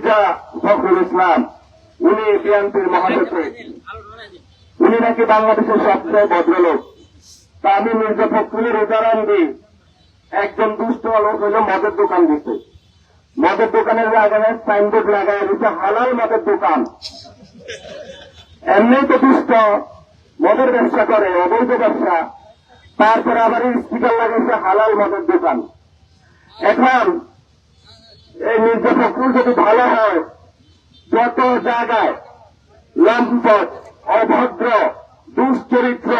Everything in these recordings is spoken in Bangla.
মির্জা ফখরুল ইসলাম, উনি বিএনপির মহাসচিব, উনি নাকি বাংলাদেশের সবচেয়ে ভদ্রলোক। তা আমি মির্জা ফখরুলের উদাহরণ দিই। একজন দুষ্ট লোক হলো মদের দোকান দিতে, মদের দোকানের জায়গায় সাইনবোর্ড লাগায় দিচ্ছে হালাল মদের দোকান। এমনি তো দুষ্ট, মদের ব্যবসা করে, অবৈধ ব্যবসা, তারপরে আবার স্টিকার লাগাইছে হালাল মদের দোকান। এখন এই মির্জা ফখরুল যদি ভালো হয়, যত জায়গায় লম্পট, অভদ্র, দুশ্চরিত্র,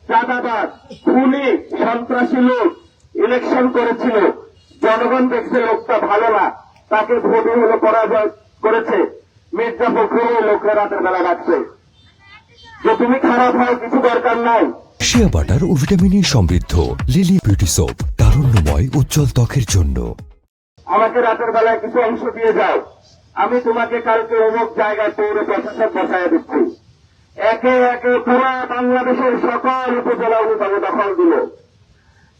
চাঁদাবাজ, খুনি, সন্ত্রাসী লোক ইলেকশন করেছিল, জনগণ দেখছে লোকটা ভালো না, তাকে ভোটে হলো পরাজয় করেছে, মির্জা ফখরুল ওই লোকের রাতের বেলা রাখছে যে তুমি খারাপ হয় কিছু দরকার নাই। শিয়া বাটার ও ভিটামিন সমৃদ্ধ লিলি বিউটি সোপ, তারুণ্যময় উজ্জ্বল ত্বকের জন্য। আমাকে রাতের বেলায় কিছু অংশ দিয়ে যাও, আমি তোমাকে কালকে অমুক জায়গায় পৌর প্রশাসক বসায় দিচ্ছি। একে একে পুরো বাংলাদেশের সকল উপজেলা উনি দখল দিল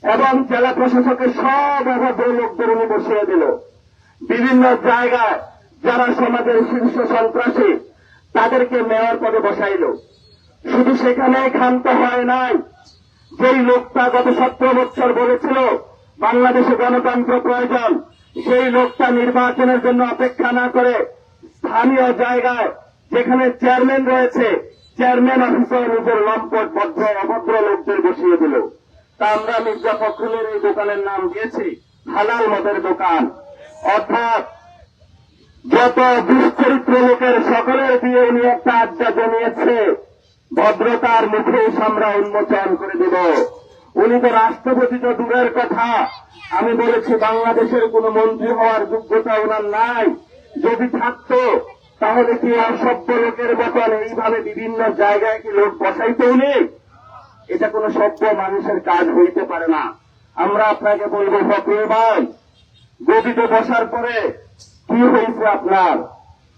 এবং জেলা প্রশাসকের সব অভদ্র লোকদের উনি বসিয়ে দিল। বিভিন্ন জায়গায় যারা সমাজের শীর্ষ সন্ত্রাসী তাদেরকে মেয়র পদে বসাইল। শুধু সেখানেই ক্ষান্ত হয় নাই, যেই লোকটা গত 17 বছর বলেছিল বাংলাদেশে গণতন্ত্র প্রয়োজন, সেই লোকটা নির্বাচনের জন্য অপেক্ষা না করে স্থানীয় জায়গায় যেখানে চেয়ারম্যান রয়েছে, চেয়ারম্যান অফিসে নিজের লম্পট অভদ্র লোকদের বসিয়ে দিল। তা আমরা মির্জা ফখরুলের এই দোকানের নাম দিয়েছি হালাল মদের দোকান। অর্থাৎ যত দুশ্চরিত্র লোকের সকলের দিয়ে উনি একটা আড্ডা জমিয়েছে, ভদ্রতার মুখে আমরা উন্মোচন করে দেব। উনি তো রাষ্ট্রপতি তো দূরের কথা, আমি বলেছি বাংলাদেশের কোন মন্ত্রী হওয়ার যোগ্যতা ওনার নাই। যদি থাকতো তাহলে কি অসভ্য লোকের মতন এইভাবে বিভিন্ন জায়গায় কি লোক বসাইতে উনি? এটা কোন সভ্য মানুষের কাজ হইতে পারে না। আমরা আপনাকে বলবো ফখরুল ভাই, গদিতে বসার পরে কি হয়েছে আপনার?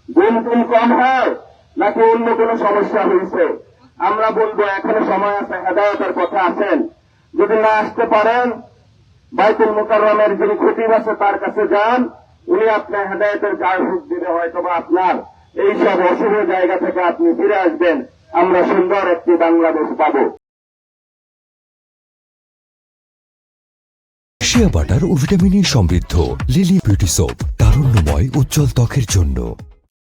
ঘুম টুম কম হয় নাকি অন্য কোনো সমস্যা হয়েছে? আমরা বলবো এখনো সময় আছে, হেদায়েতের পথে আছেন। যদি না আসতে পারেন, বাইতুল মুকাররমের যিনি খতিব আছে তার কাছে যান, উনি আপনার হেদায়েতের গায়ে দিলে হয়তো বা আপনার এইসব অশুভ জায়গা থেকে আপনি ফিরে আসবেন, আমরা সুন্দর একটি বাংলাদেশ পাবো। শিয়া বাটার ও ভিটামিন সমৃদ্ধ লিলি বিউটি সোপ, তারুণ্যময় উজ্জ্বল ত্বকের জন্য।